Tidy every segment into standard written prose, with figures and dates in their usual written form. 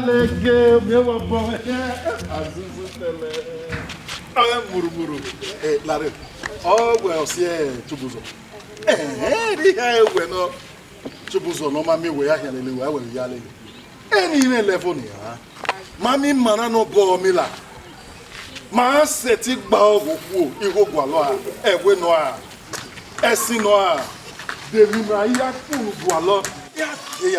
lege me wa bo azuzu tele murumuru lare well see chubuzo ri ha ewe no chubuzo no mami we ya hele we we ya le eni ile level ni ha mami mana no bo mi la ma se ti gba ogun ihogun alo a ewe no a esi no a de mi ma ya fun bu alo ya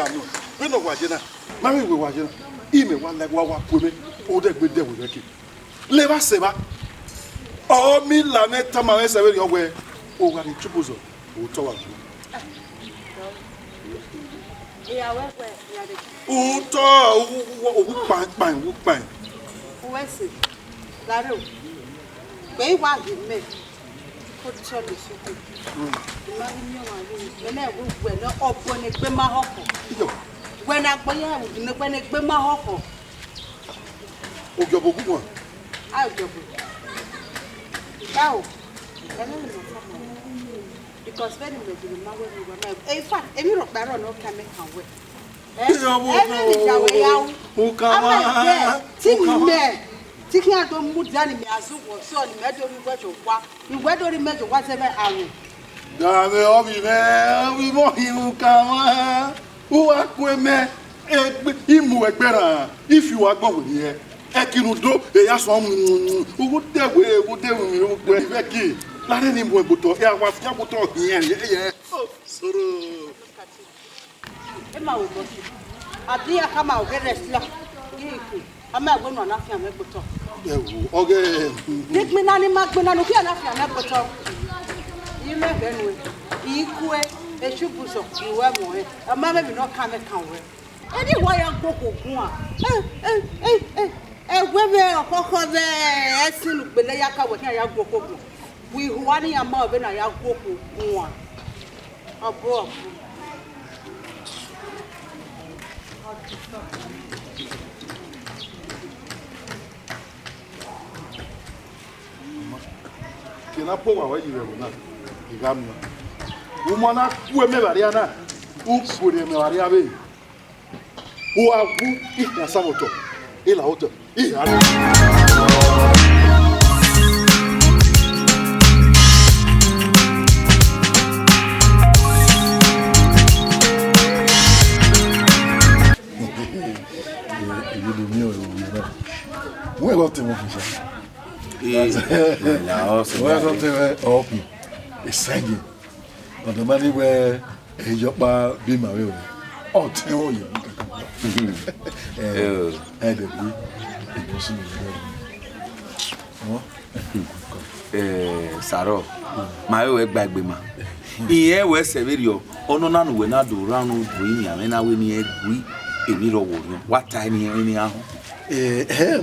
no we no waje na mami we waje na ime wa le wa pome o de gbe de we ke le ba se ba o mi la meta ma we se we yo we o wa ni chubuzo o to wa ju ya we ya de o to o pan o se laro pe wa gi me ko cho le so ko ma ni wa ni me na we no obo ni pe ma hoko we na gbo ya wo ni pe ni pe ma hoko o jobo gugun a jobo bawo because very much the man we were in fact emi ro paro no ka me kan we o kama tí kí á tó mú dání mi àsùnwọ̀n sọ ni mẹ́jọ́rí wẹ́jọ wá ìwẹ́dọ́rí mẹ́jọ wá sẹ́fẹ́ àrùn. Dàmé ọbí mọ́ ìhun kama ó wá kún ẹmẹ́ ìmú ẹgbẹ́ rà ìfi wà gbọ̀n wòye ẹ ẹkìrù dó èyà sọ owó dẹ̀wé ewu dẹ̀wé ewu pẹ̀ ìfẹ́ kì í láti ní ìmú ẹgbòtọ̀ ẹ àwọn afẹ́gbòtọ̀ yẹn yẹ sọ̀rọ̀. ẹ máa wò bọ́sì àbí àkàmà ògẹ́rẹ́ sílá kí ìkù àmọ́ ẹ̀gbọ́n náà láfíà mẹ́gbòtọ̀. ẹ wò ọgẹ́. gbígbín náà ni máa gbin náà kí ẹ̀ láfíà mẹ́gbòtọ̀ yìí mẹ́gbẹ́ nu ẹ̀ yìí kú ẹ̀ èṣù bùsọ̀ ìwẹ́ mọ̀ ẹ̀ ọmọ mẹ́bí náà ká mẹ́kàn wẹ̀. ẹ ní ìwọ ya gbogbo gun à ẹgbẹ́ bẹ́ẹ̀ ọ̀kọ́kọ́ bẹ́ẹ̀ ẹ sínú gbélé yá káwọ̀ kí ẹ yá gbogbo gun wíwá ní àmọ́ ọ̀bẹ náà yá gbogbo gun à ọ̀bọ̀ kena po wa yi rewo na igam no wo mo na ku e me baria na u pure me baria be o agu ina saboto ila oto iya Where got them officer? Where got them open? It's singing. On the money where a job be my way. Oh, tell you. And the Saro, my way back be my. Here was Severio, Ononano, when I do round green, and I will near we a little woman. What time here anyhow?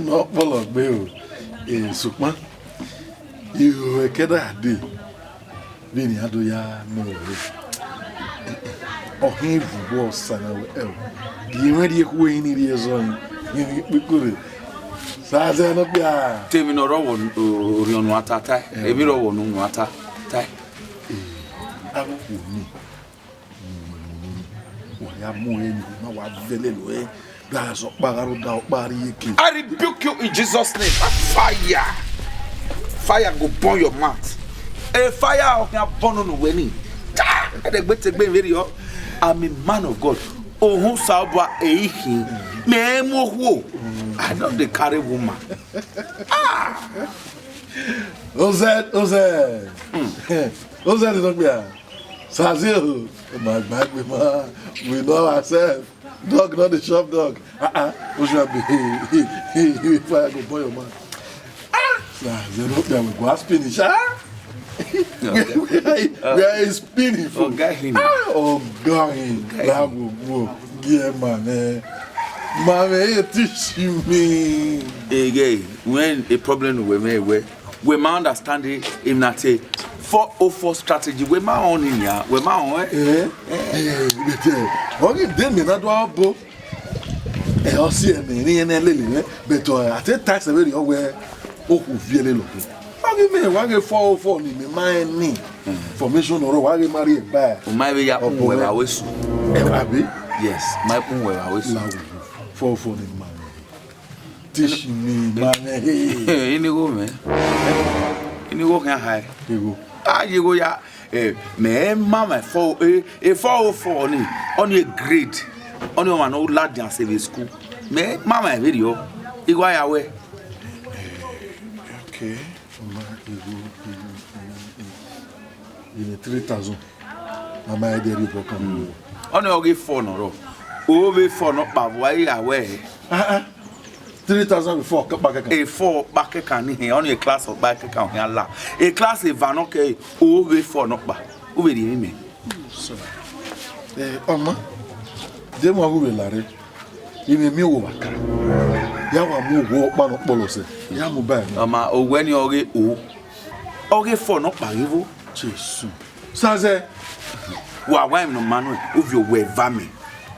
No, follow me. Sukma, you can't do. Bini ado ya no. Oh, he was son of El. You ready who in it is on? You could. Sazen of ya. Tell me no wrong on water tie. Every row on water tie. I won't me. What I am moving, no one very I rebuke you in Jesus' name. Fire. Fire go burn your mouth. A fire can burn on the wedding. I'm a man of God. Oh, who saw me mo I know the carry woman. Ozed. Ozed is not me. Sazil, my back we know ourselves. Dog, not the shop dog. Who should be? Fire go boy, man. They don't know we go spinach. We are spinning for. Oh, God. Yeah, man. Mama, teach me. Again, when a problem we may understand it in that 404 strategy. We my own in here. We my own. Okay, then me not do our book. I see me in a lily, but I take tax away the way. Oh, really look. Okay, me, why get 404 in me mind me formation or why marry a bad. My way up where I was. Yes, my point where I was. 404 in mind. teach me, man. Inigo, man. Inigo can hide. You go. Ah, you go, ya. Me, mama, for a 404 on a grade. On your man, old lad, and save school. Me, mama, video. You go away. Okay. In 3,000. I'm a dear people. On your give 4 no. Over 4 not by way away. 3,000 before back A 4 back can here on a class of back account here. A class of vanoke over 4 not by. Over the enemy. Oma, they were Larry. Even me work. Yawa move walk man of policy. Yamu bad. Ama, or when you get okay 4 not by evil. Jesus. Saze. Wa why no man of your way vame.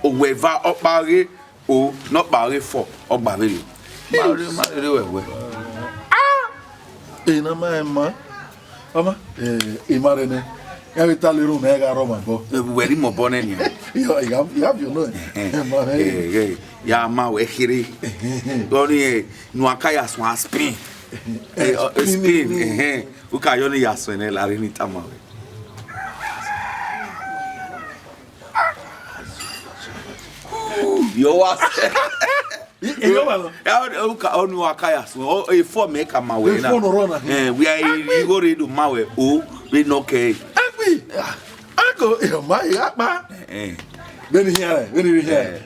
Or weva up barry or not barry 4 or barry. Ma. Oma, Imarene. Every time you make a Roman, very more bonnet. You have your name. Ya ma we hiri. Doni nuakaya swan spin. Spin. Uka yoni yaswene la rini tamawe. Yo was. Uka onu akaya swan. E for make a mawe na. We are you go redo mawe. Oh, we no okay. Uncle, my yakma. When here,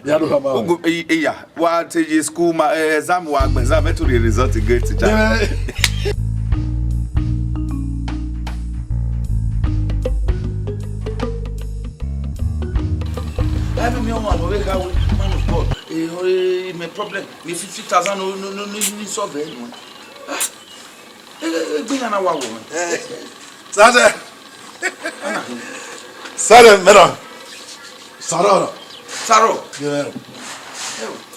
Yaduhama. Yeah, what is school? My exam work, exam to the result to get to that. I have a man of God. My problem, me 50,000 no solve anyone. Bring an hour woman. Sada, madam. Saro. Yeah.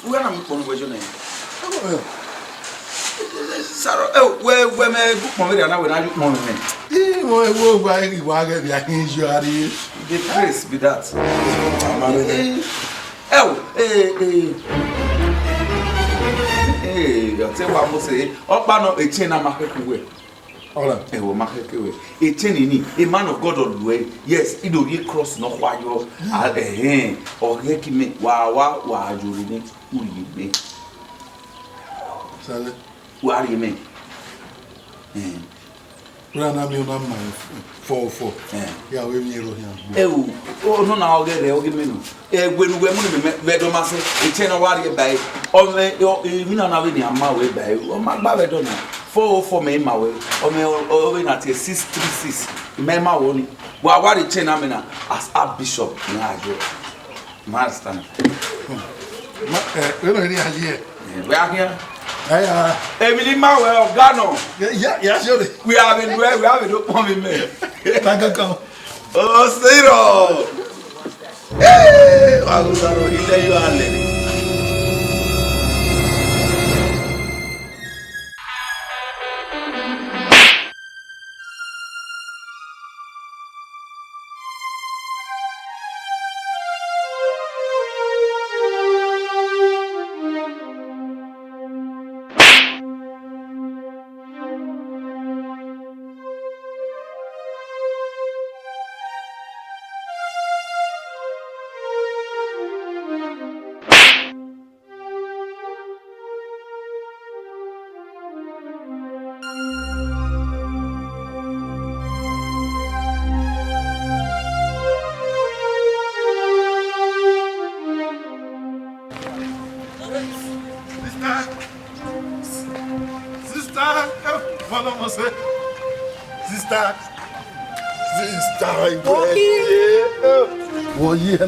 Where am I going with your name? Saro. Oh, where my book movie and I will have money. The praise be that. I'll tell what I must say. Up no a chain and market away. All right, will market away. A chain in a man of God on the way. Yes, it will get cross no why you or get me. Wow, you remain. Who you make? What do you mean? Rana mi una man 4. Yeah, we me ro here. Oh no, now get there. Give me no. When we me do ma say e che na wari bai. O me mi na na we ni ama we bai. O ma gba we do na 404 me ma we. O me o we na 636. Me ma wo ni. Wa wari che na me na as Archbishop na ajo. Master. We no ni aje. We are here. Emily Mawel of Ghana. Yeah, surely. We have it. We have it. Mommy, man. Thank you. Oh, Ciro. Hey, I was already there. You are lady.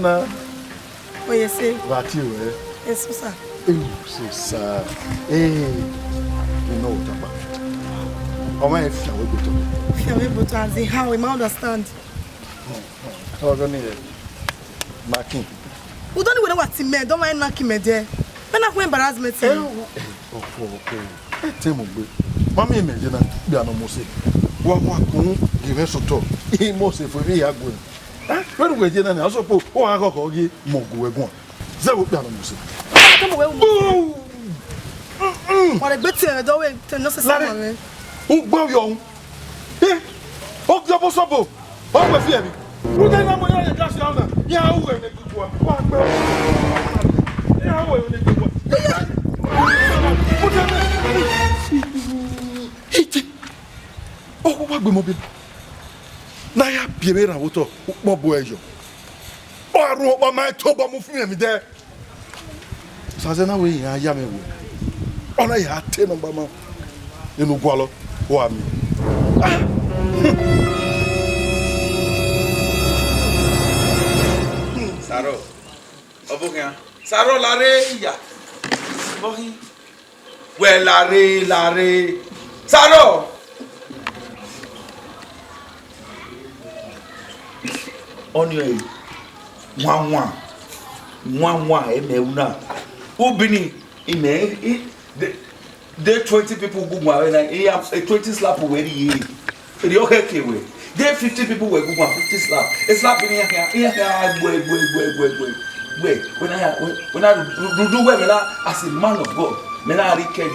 Na. Oh, you see? What you Yes, sir. So sad. You know what about? How many if you go to? If you're able to answer how we might understand. How gonna need marking? We don't know what me. Don't mind knocking me there. When I go embarrassment. Okay. Tell me, Mama, imagine that they are no more sick. What can give us a talk? He must say for me, I go. When we did, I suppose, oh, I got to get more. That would be a music. What a bit of the way to know something. Who go young? Eh? Oh, double supple. Oh, we're fearing. Who then I'm going to dash down? Yeah, who will make it one? Yeah, who will make it one? Oh, what mobile? Naya Piera Woto, more boy. Oh, I wrote my top of me there. Sazana way, I am. Oh, I had 10 of Bama in Ugualo. Who me? Saro. Obukia. Saro lare ya. Bohi. Well lare. Saro. On your one emeuna. Ubini ime there 20 people go and he have 20 slap away the okay way. There 50 people were go 50 slap. A slap in here wait. When I do well as a man of God, when I care.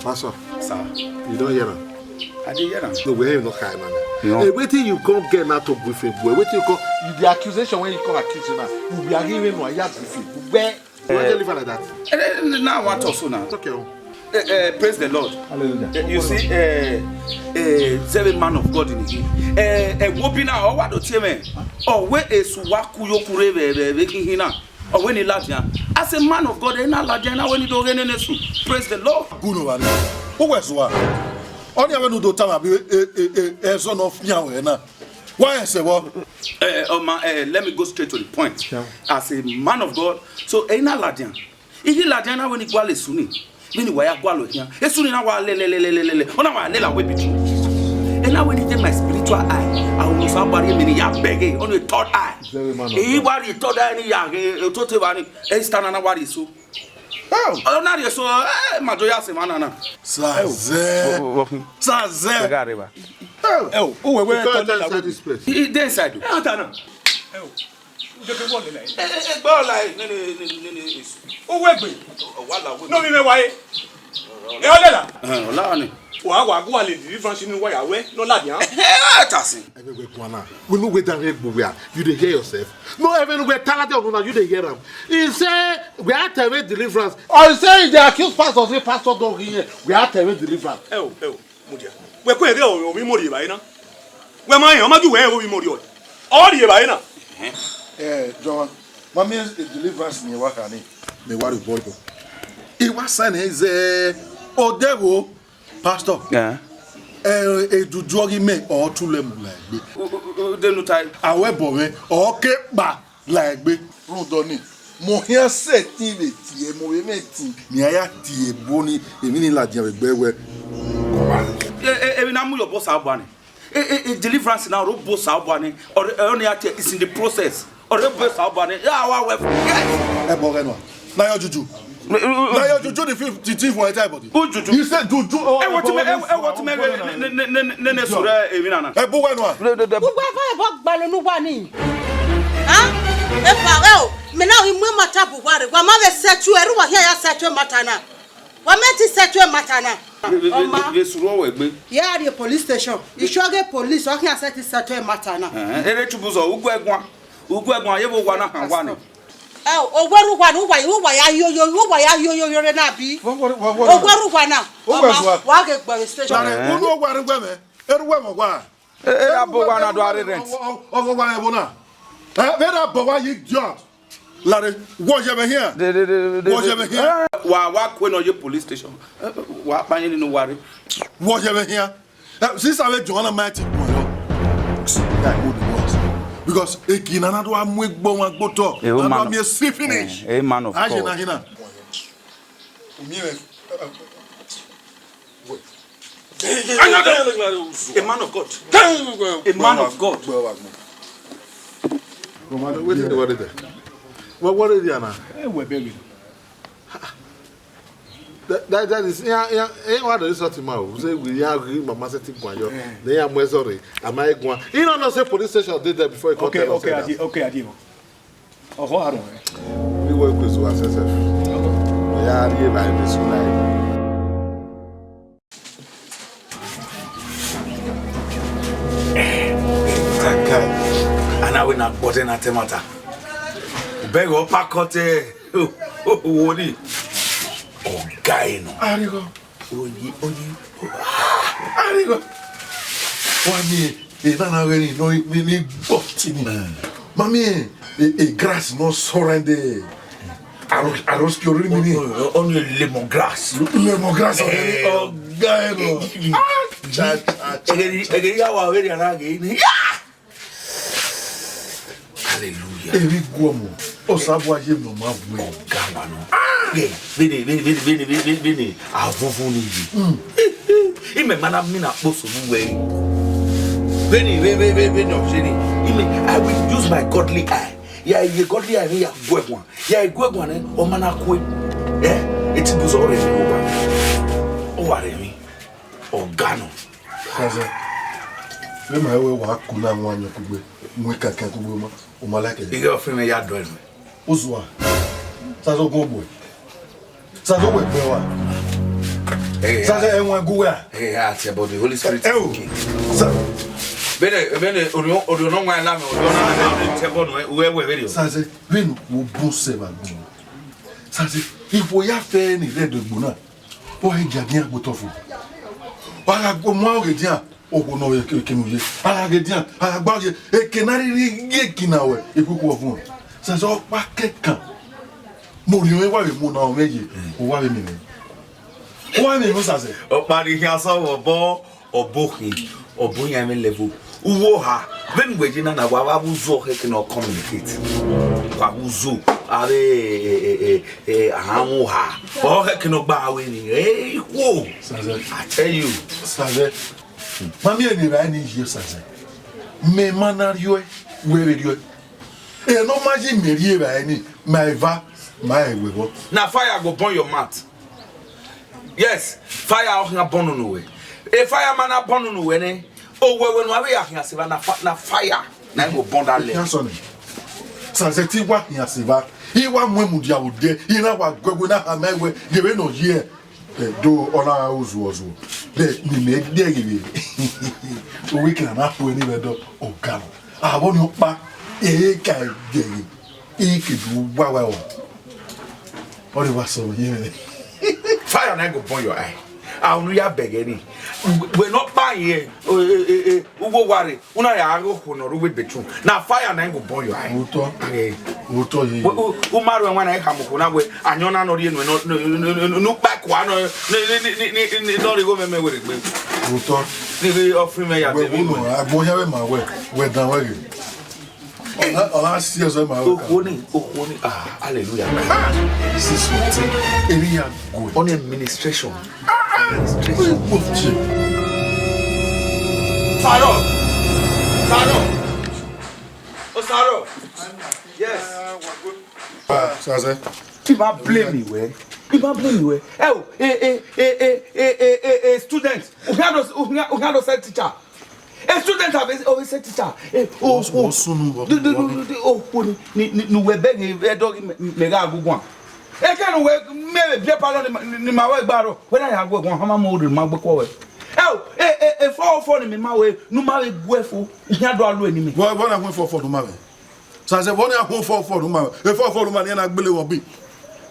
Pastor, sir, you don't hear him. I didn't hear him. No, we have no kind man. Hey, wait till you can't get out of briefing, boy. Wait till you call the accusation when you come accuse you now. You be arguing no yard briefing. Where? Why do you live like that? Now what also now? Okay. Praise the Lord. Hallelujah. You see, seven man of God in here. Wopina or what do you mean? Oh, where is Waku Yokureve making hina? Or when he lads as a man of God, not Ladiana when you don't get any. Praise the Lord. Good one. Who was one? Only I want to tell me a son of Yahweh. Why I say what? Let me go straight to the point. As a man of God, so ain't not Ladian. If you Ladiana when he go to Sunni, meaning why I go here. A Sunni now, on our way between. And now when you take my spiritual eye, I will somebody meaning ya begging on the third eye. He was the third eye, he totally stand on what is so. Oh, not so, Majoya Semana. Saze. Oh, where are this place? Then side. Oh, wait, no, me why? Wa go ale deliverance ni wa ya we no la dia. Tasi. We know where that you dey hear yourself. No, even where talent on you dey hear them. He say we are to deliverance. Or he say they accuse pastor say pastor don't hear. We are to deliverance. Mudia. We ko ere o mi mori ba ina. We ma yan ma ju we o mi mori o. O ri ba ina. John, mommy is deliverance ni wa kan ni. Me worry boy. He was saying is Odewo pastor. Yeah. Edudu ogi me or tulem like Denu tai. Awe bowe or keba like be. Rudoni. Mo here set TV tie mo we meti. Ni aya tie boni emi ni la dia be we. Even na mu your boss abane. Deliverance now ro boss abane or only is in the process. Or the boss abane. Ya wa we. Yes. Borenwa. Na yo juju. Na yo juju the 50 for everybody. You said juju oh. What me sura eminana. Borenwa. Who go for balo no wani? Ah? E pa me now imu mata buware. Wa ma be setu eru wa here ya setu matana. Wa meti setu matana. We suro we gbe. Yeah, the police station. Ishoge police o here setu matana. Ere tubuzo ugwegun ye bo wa na kan wa ni. Ogwaru wa no wa ya yo na bi. Ogwaru wa na. Wa ge gbe station. Unu ogwaru gbe me. Eruwa mo gwa. Abo wa na do are rent. Ogwa e bo na. Vera bo wa yi job. Lare, wo je be here. Wo je be here. Wa kwe no ye police station. Wa pa yin no ware. Wo je be here. Since I went to one mighty boy. Because ekina na do amugbo wan gboto. Na do me see finish. A man of God. Hina. A man of God. A man of God. What is it? What is it now? That is what is what tomorrow. Say we are agree mama setting point. They are sorry. Am I going? You don't know say police station did that before you come tell us. Okay, Adimo. Oh, I don't. We work with SSF. We are here by this life. And I will not put in a temata. Beg or pacote. Wodi. Oh, guy, no. Arigo. Oyi. Arigo. Wani, na really no ni botini. Mami, grass no surrender. Arroz que ori mini. Only lemongrass. Lemongrass oh, guy, no. Hallelujah. Eric Ogbomo Osabo aye no ma bu gamba no. Bini avuvu ni bi. Ime mana mi na poso nu we. Bini obseni. I will use my godly eye. Yeah, you godly eye ya gwegwan. Yeah, gwegwan e o mana ko. Eti buzo ore mi oba. O ware mi. Ogano. Kaza. We ma we wa kuna nwanyo kugbe. Mwe kaka kugbe ma. O malake. Ige ofime ya do enu. Ozwa. Sazo gogbo. Sazo we bewa. Sazo enwa guwa. It's about the Holy Spirit. Bene orio no nwa la me orio na tebo no we video. Sazo binu wo bon se ba gbo. Sazo ifo ya fe ni le de gbo na. O e ja bien agbotofu. Para gbo mo o ge dia. Ogo no ye kenuye. Ara ge dia, ara gba ge e kenari ri ye kinawe. Ikuku ofun. Sazo pa kekan. Mo ri wa we mu na o meje. O wa we mi ni. O wa mi mo sase. O pari hi aso obo obohi. Obonya me level. Uwo ha. Ben weji na wa buzo he can communicate. Wa buzo. Are ahamu ha. O he can gba we ni. Wo. Saze. I tell you. Saze. Mami eni ra ni je saze. Me manario we radio. E no maji merie ra ni. My va my we. Na fire go burn your mouth. Yes, fire out na burn no way. E fire man na burn no way ne. O we no we ahia se na fire na go burn that leg. Yansone. Saze ti wa hia se ba. He wa mwemu dia ode. He na wa gwegwe na ha mewe. Ye we no ye. Do ona ozu. ni me dege. O we can na po ni bedo o galo. Ah won yo pa e ka dege. E ke du wa wa o. O de wa so ye. Fire na go burn your eye. I know ya begging. We're not buying here. Ugo worry. Una ya go no we betun. Na fire na go burn your eye. Uto ye. Umaru when I come na we anyona no dey no back one no go me we Uto. Ni offer me ya. We no agbon ya we ma we dan we. Ola see us ma. Okoni ah hallelujah. This is something area good. On administration. Saro. Oh, Saro. Yes. Saze. People blame me where? Oh, student. Ugando said teacher. A student have always said teacher. No we beg a dog mega good. E can we maybe be part of my way barrow when I have one hammer mold in my book. Oh, for me, my way, no matter where for me. What I went for no matter. So I said, what I went for no matter. If for the money and I believe will be.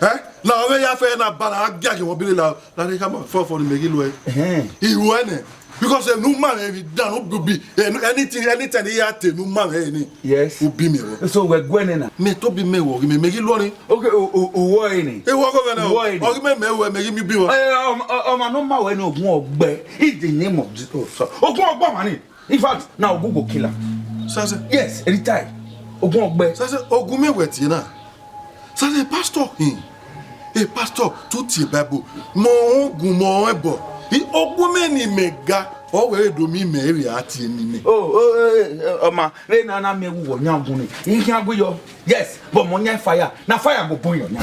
Eh? Now, when you have a banana gag, you will be loud. Let it come for the Megilway. He went. Because a new man done will be anything he had to no man. Yes, will be me. So we're going in. Me to be me, make it lonely. Okay, why? They walk over now. Argument me, making me be. Oh, no more no more. It's the name of this. Oh, go money. In fact, now Google killer. Yes, anytime. Oh, go back. Oh, go me wet, you know. So the pastor, a pastor, tutti babu, more gumo ebo. He ogumeni mega o we do mi meri ati ni. Oh ma re na me wo nyangun ni. Ihe agbo yo. Yes, but mo nyan fire. Na fire go burn your nyan.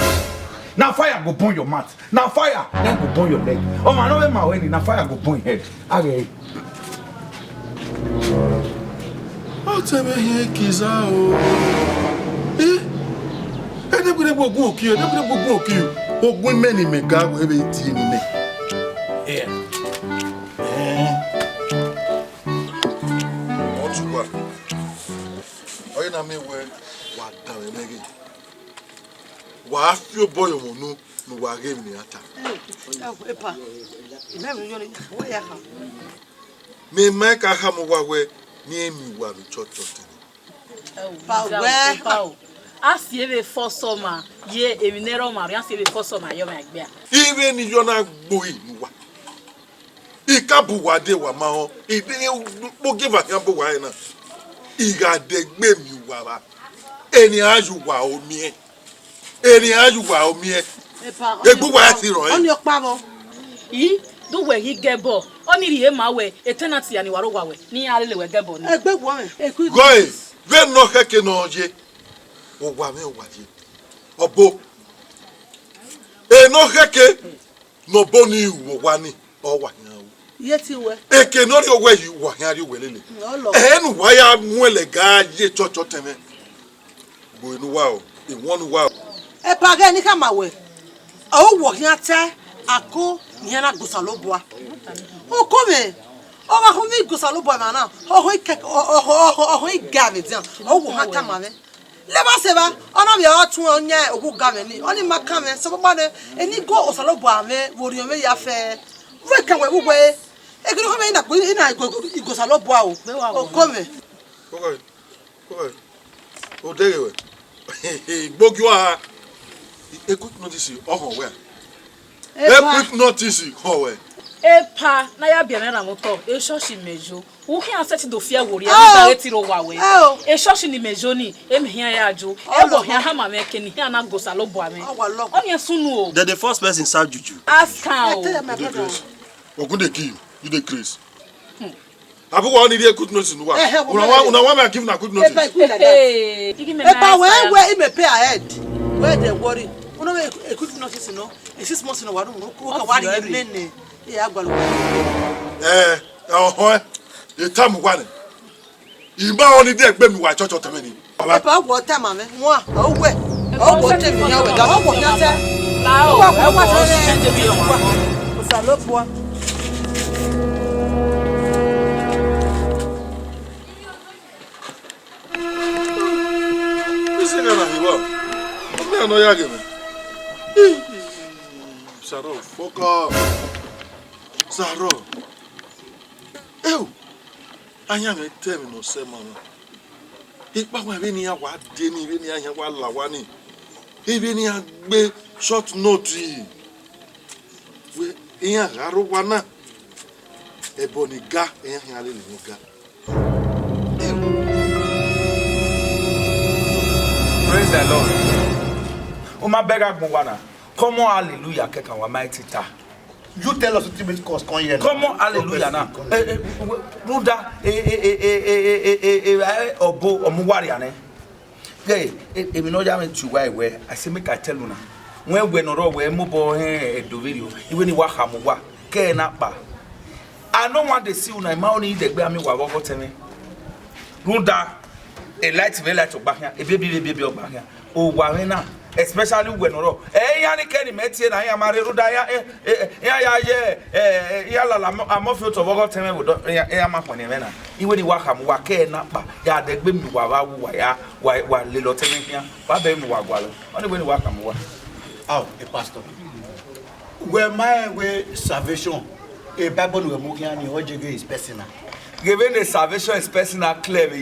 Na fire go burn your mat. Na fire then go burn your leg. Oh ma no we ma we ni na fire go burn head. Age. O teme he kiza o. E de gbe ogun oki, de gbe ogun oki. Ogun meni mega we be ti ni me. Yeah. What you want? Oh, you know me where? What down again? What few boy you no wa game ni ata. Epa. Never you where ya ha. Me make a ham wa we ni mi wa bi church. Pa where? Asi ebe for summer ye eminero mari asi ebe for summer yo ma gbe. Even you na gboyi nuwa. Ikabuwade wa ma ho ide mo give am bo wa na iga de gbe mi wa ba eni aju wa omi e egbu wa ti ro on yo pa mo yi do we hi gebo oni ri e ma we eternity ani waro wa we ni ale le we gebo ni egbe wo me go ve no keke no je o wa me o wa je obo e no keke no bo ni wo wa ni o wa ni yeti we eke no ri owe yi wo han ri we lele enu wa ya mu ele ga ye chocho teme bo inu wa o e wonu wa e pa ga ni ka ma we o wo yan te ako yan na gusaloboa o ko me o ma ko mi gusaloboa ma na o ho ike o ga me dian o wo ha ta ma me le ba se ba ona bi o tun onye ogu ga me ni oni ma ka me so ba ne eni go osaloboa me wo ri o me ya fe we kan we wo e kiri ko me ina igosaloboa o ko me o dere we gbogbo a e quick notice o ho we quick notice ho we epa na ya bia na moto e shoshi mejo wo hia set do fia wori e da retiro wa we e shoshi ni mejo ni e me hia ya ajo e bo hia ha ma me ke ni hia na gosaloboa me onye sunu o the first person start juju ask how ogun dey kill you dey craze abu wa ni dey good notice no wa una wa me give na good notice epa we e me pay ahead where dey worry una me a good notice no e 6 months no wa no ko ka wa ri nene e agbalu e tam wa ni iba oni dey gbe mi wa church teme ni epa wo time ame mo a o we o wo teme yan we da o wo yan te la o wa ko wa te o sa lo po No, ya give me. Saro, fuck off. Saro. Ew. Anya me tell me no say man. Ipa wa be ni awa de ni be ni anya wa la wa ni. E be ni agbe short note yi. We iya garo wa na. E boni ga, iya anya le ni ga. Praise the Lord. Uma bega gwana. Come on, hallelujah, keka wa mighty ta. You tell us ultimate cause come here. Come on, hallelujah na. Ruda obo Uwadiae ne. Hey, we know ya me chuwa we. I say make I tell you na. When we no ro we mo bo do video. Even ni wa hamwa ke na pa. I don't want to see una ma oni de gbe ami wa wo temi. Ruda a light very light back here. A baby back here. Oh, Warena. Especially when no yani keni metie na ya mare ruda ya la amofio to bogo teme wo ya makwane me na iwe ni waka mu waka na pa ya de gbe mi wa wa ya wa le lo teme hia ba be mi wa gwalo oni we ni waka mu wa oh a pastor where my way salvation a bible we mu hia ni ojege is personal. Given the salvation is personal clear, we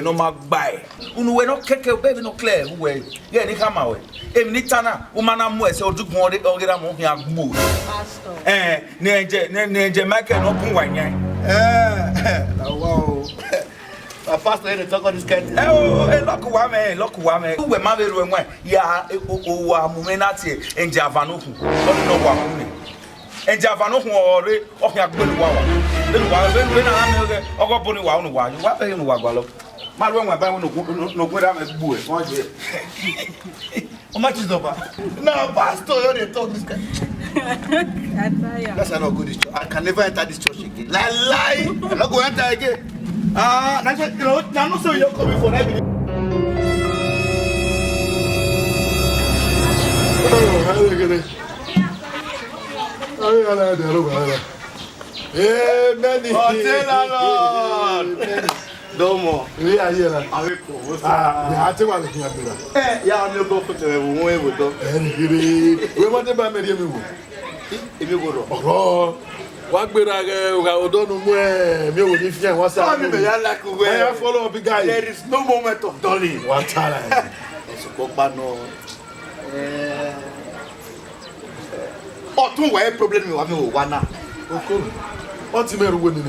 no magbai. We no keke baby no clear. We yeah ni kama we. Ni tana umana mu ese odu gun ogera mu hia gbo. Pastor. Nenje Michael no pun wanyan. Wow. Pastor they talk on this kind. Lock wa me. We ma be ro enwa. Ya o wa mu me na tie enje avano hu. Oni no wa mu ni. Enje avano hu ore ohia gbelu wa wa. We na ame ogo boni wa unu wa be unu wa gwalo ma lo nwa ba unu no gwera me bu e won je How much is over? No, pastor, you dey talk this guy. That's not good this church. I can never enter this church again. Lie. I'm not going to enter again. That's you know, I'm not so you're coming for that. Many. Domo. We are here. Yeah, I want to hear. yeah, I'm going to go. We want to buy me. If you go. Oh, what be like? I don't know where me will live here. What's that? I follow up, guy. There is no moment of dulling. What time? Oh, two way problem you have no one now. Okay. What's the matter with me?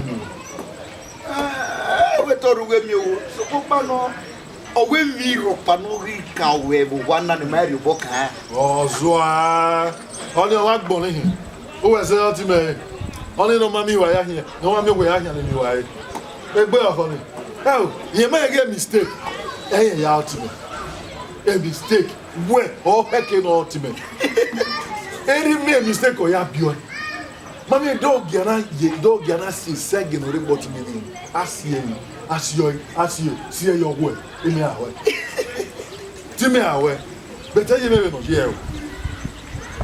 We thought we knew. So, Papa, oh, when we Ropano can we one and marry Boca. Oh, Zoa. Only a lot bonnet. Who was it to me? Only no mammy were here. No mammy were here anyway. A boy of it. Oh, you may get mistake. Hey, out to me. A mistake. Where or hecking ultimate. Any mere mistake or ya beyond. Mammy, dog yana see second or report to me. As you see your word in your way. Timmy, away. Better you may not hear.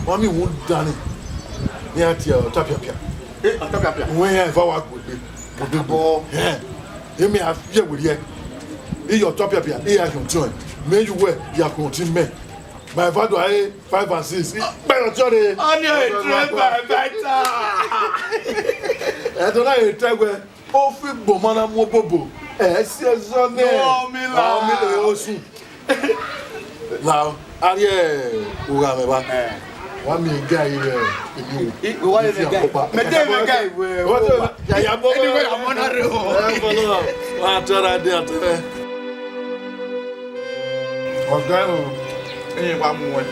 Mammy won't done it. Near to your tapia. Where if I work with the ball, yeah. You may have fear with you. In your tapia, here you join. May you wear your continue. My father, I 5 and 6. Better Johnny. On your better. I don't know. Try where. Oh, football, man, I'm bobo. Yes, on there. Oh, me now, Ariel, one me guy here. What is the guy? The guy. What? Anyway, I'm on a road. What are they? Okay. One more.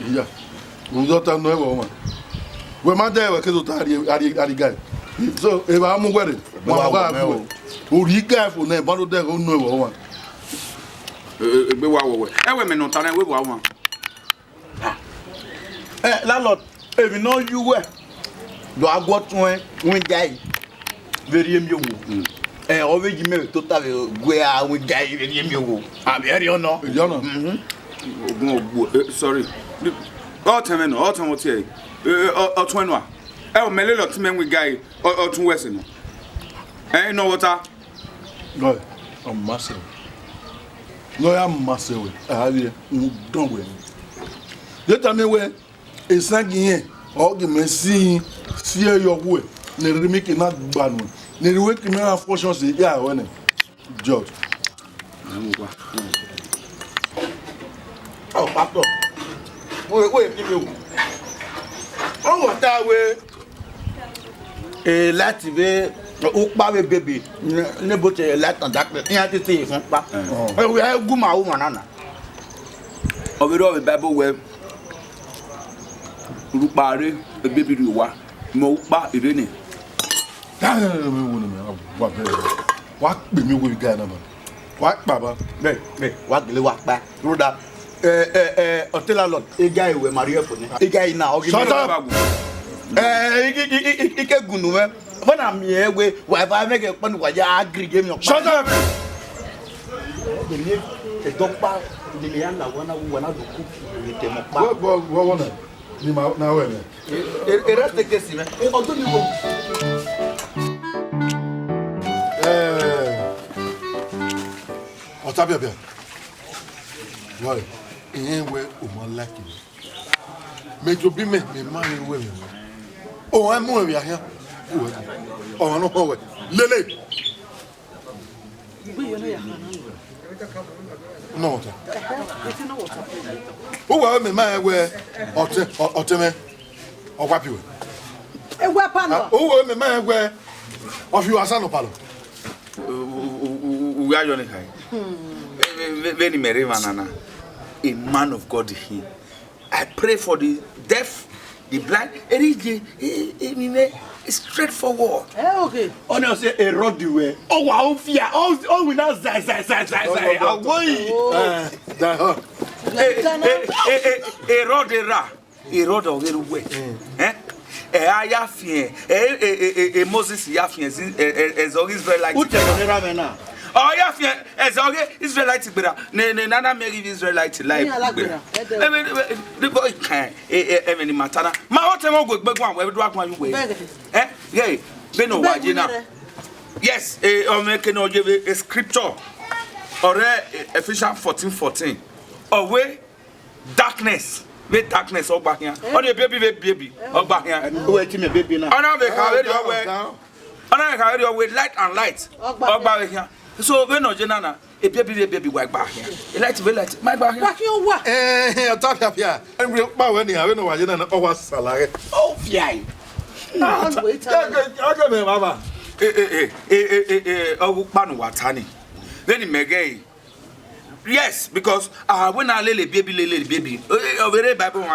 Yeah. We don't know woman. We ma dey we kezo ari guy. So e ba mu gwere. Wa wa fu. Ori guy fu na ba do dey go know woman. Be wa wo. E we me no tan we wa woman. Landlord, if you know you were, do I go to one guy? Very young. Always you may totally where we guy very young. I'm very no. You know. Sorry. All time what here. Or 21. Oh, me lot men we guy or 2 west. Eh, no water. No, I'm massive. No, I'm massive. I don't win. You tell me where it's saying, or the machine, fear your way. Never make it not bad one. Never wake me up for sure. Yeah, when George. Oh, Papa. Wait, oh, what that way? Let's be. Ukpawe baby, nebo te light and darkness. Ni ati te fun pa. We are good ma woman na. Obero we Bible we rupare e baby ri wa mo pa irene. Wa pe mi we guy na man. Wa baba. Me, wa gele wa pa. Broda Otela Lord, e guy we marry for ni. E guy na o give me. Shut up. Ike gunu we. When I'm here, we I make a point where you agree game your Shut up! The doctor, the Liana, one of the cook with them. What now? It rest the case, man. Although you go. What's up, baby? Right. Anywhere, like it. Make you be me, marry women. Oh, I'm more here. Oh, no, oh, Lily. No, who will me my way or teme or wap you? A weapon. Who will me my way of you as an opalo? We are Johnny High. Very merry man, a man of God here. I pray for the deaf, the blind, it's straightforward. Okay. Honestly, a road the way. Oh, wow, fear. Oh, we now say. A road of the way. I have fear. Moses, you have fear. As always, very like. Oh, yeah, fear. As always, Israelite. Nana Mary Israelite life. The boy can't. Emily Matana. My what time go back one where do I want you? Eh? Yeah. Benin Movie. Yes, making or give a scripture or Ephesians 14:14. Away darkness. With darkness all back here. On your baby all back here. Wait me baby now. I know they carry your way. I know they carry your way light and light. All back here. So when no Jenana, a baby white back here. A light will light my back here. Back you what? I'll talk up here. And we'll buy when you have no one over salary. Oh, yeah. Wait. I'll go, Mama. Oh, Panuatani. Then in Megay. Yes, because when I lay baby, over Bible,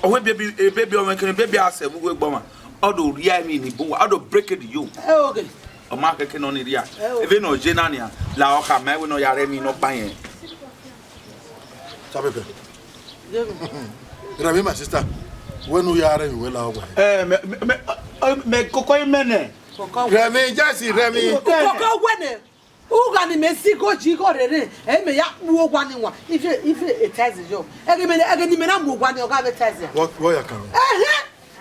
or when baby, or when baby ass a woman, or do real meaning, or do break it you. Okay. O marca que não iria. Even no Genania, lá o camelo no yaremi no pain. Sabe bem? Rami, my sister, when we are in well me cocoy mene. Rami, just Rami. Coco when who got the Mexico Chico? Me ya move one. If it tells you, again, I'm one or have a test. What you can?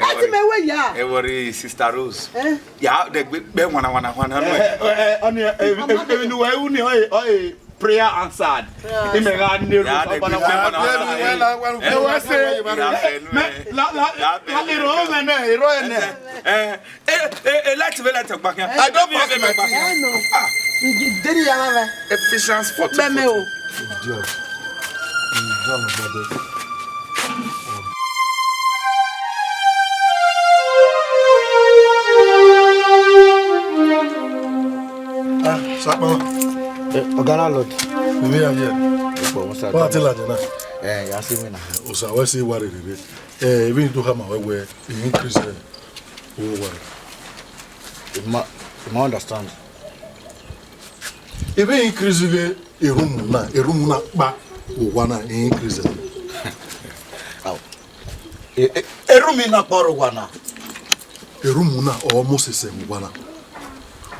Every sister Rose. Yeah, they one. Only prayer answered. Ephesians 14. Ogana Lord. We are here. What tell you now? You see me now. Osa, we see what it is. Even to have my way, increase the You understand. If we increase the room na ba wana increase. A room in a wana. A room na almost the same wana.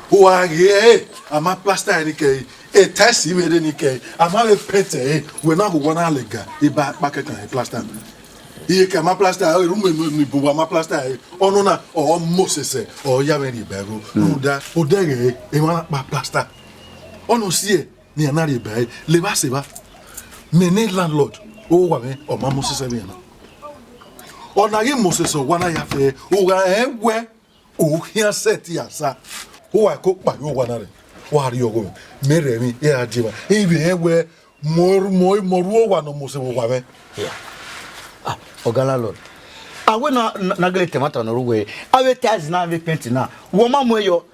Who are here? I'm a plaster any a test even any case. I'm a pete. We're not one lega. A back a plaster. He can my plaster a room in my plaster. Oh no, or Moses or Yamani Bago. No, that Odege, a man plaster. Oh no, see, near Nari Bay, Levasiva. Mene landlord. Oh, woman, or Moses Aviana. Or Nagi Moses or one I have who I am where. Oh, here set yasa. Who I cook by your one. What are you going? Marry me, yeah, Jima. Even where more one almost a woman. Yeah. Ogana Lord. I will not neglect tomato no way. I will tell now we paint now. Woman moyo.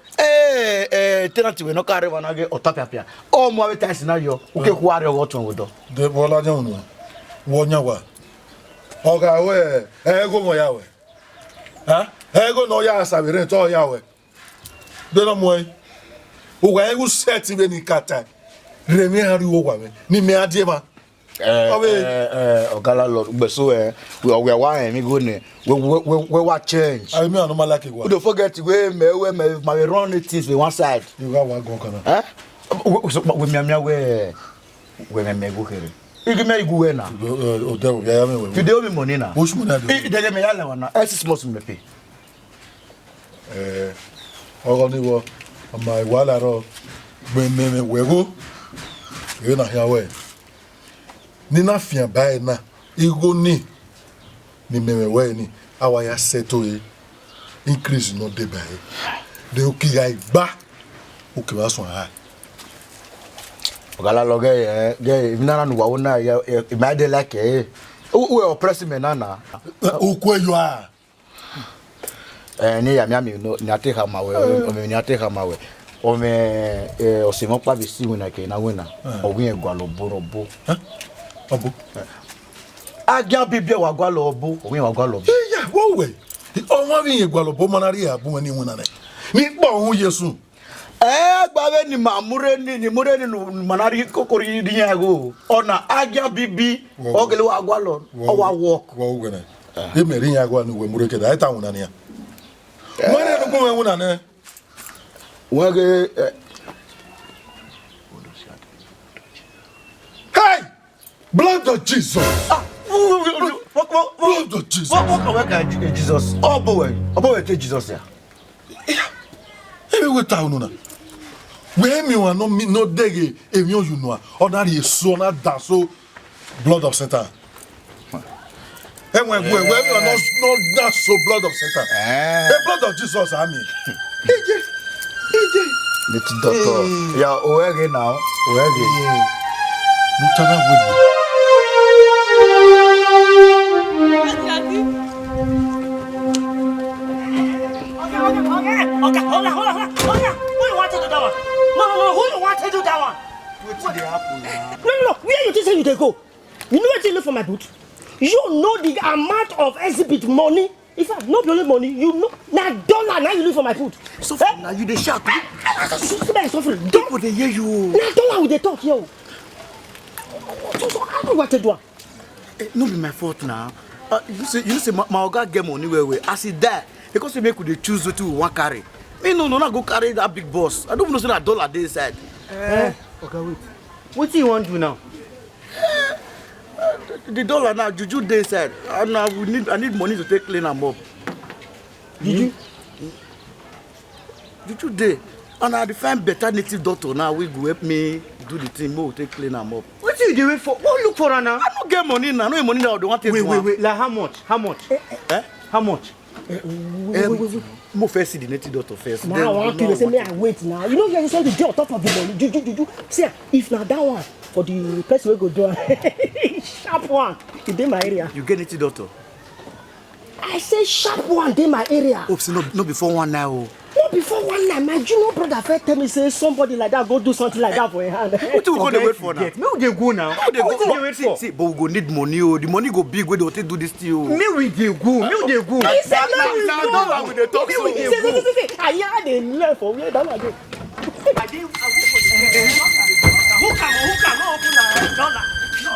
Tenant we no carry one again or tapia. Oh, more tell now yo. Okay, who are you watching with do? The Bola John. Wonyawa. Oga we, ego mo yawe. Huh? Ego no ya sabire to yawe. De no mo. O ego set even in kata. Remi hari wo wa me. Ni me ade ma. Ogala Lord, but so we are why me go ne. We what change. I mean, I don't like it. Don't forget we my run things with one side. You got one go kana. Eh? We me me go here. You give me go na. O dey ya me we. You dey owe me money na. Which money do? Dey me yalla wana. 6 months me pay. Ogo ni wo. My wala ro. Me we go. You na here we. Ni na fia bae na igo ni memewe ni awa ya seto e increase no de bae de okiga igba okiwa so ha Ogala loge ge nana no wa na ya imade like we oppress me nana okweyo a ni ya mi no ni ate ha mawe o me ni ate ha mawe o me o se mo pa bi si wona ke na wona o wi egwalo borobo Obo. Aja bibia wagwa lobo, owi wagwa lobo. Yeah, wo we. O wa bi egwa lobo manari abu ani wona na. Ni pa ohun Yesu. Gbawe ni mamure ni mure ni manari kokori di yago. Ona aja bibi ogele wagwa lo. O wa walk. Wo we na. E meri yago anu we mure ke da eta wona na ya. Mare no ko wona na. Wage Hey! Blood of Jesus. Blood of Jesus. What can Jesus? Oh boy Jesus ya. Ebe we ta unu na. We mi wa no dege emi o you know. Ordinary so na da so blood of Satan. And when we are not that so blood of Satan. The blood of Jesus I mean. Little doctor. Yeah, oege now. Oege. No tana with me. Okay, hold on. Who you want to do that one? No, who you want to do that one? What's the apple now? No, where you think you dey go? You know what you look for my boot? You know the amount of exhibit money. In fact, not only money, you know, now dollar now you look for my food. So now you dey shout. People dey hear you. Now dollar we dey talk here. So I know what to do. No be my fault now. You say my oga get money where as he die because we make we dey choose wetin we wan carry. Me no go carry that big boss. I don't know say that dollar dey inside. Okay, wait. What do you want to do now? The dollar now juju dey inside. And now I need money to take clean am up. Juju dey. And I find better native doctor now we go help me do the thing more take clean am up. what you dey wait for? What look for her now? I no get money now. No money now. They want take Wait. Like how much? How much? Mo first see the native doctor first. Now I want to say me I wait now. You know you say the day on top of the money. Juju. See, if now that one for the person we go do sharp one, it in my area. You get native doctor? I say sharp one in my area. Oops, no before one now. Not before one night, my junior brother first tell me say somebody like that go do something like that for a hand. What you gonna wait for now? Me we dey go now. What they wait for? See, but we go need money. Oh, the money go big. We don't do this to you. Me we dey go. Me we dey go. He said no, we Now, go. don't we dey talk so. Say, I hear they left for where that one go. Who come? Open the dollar. No,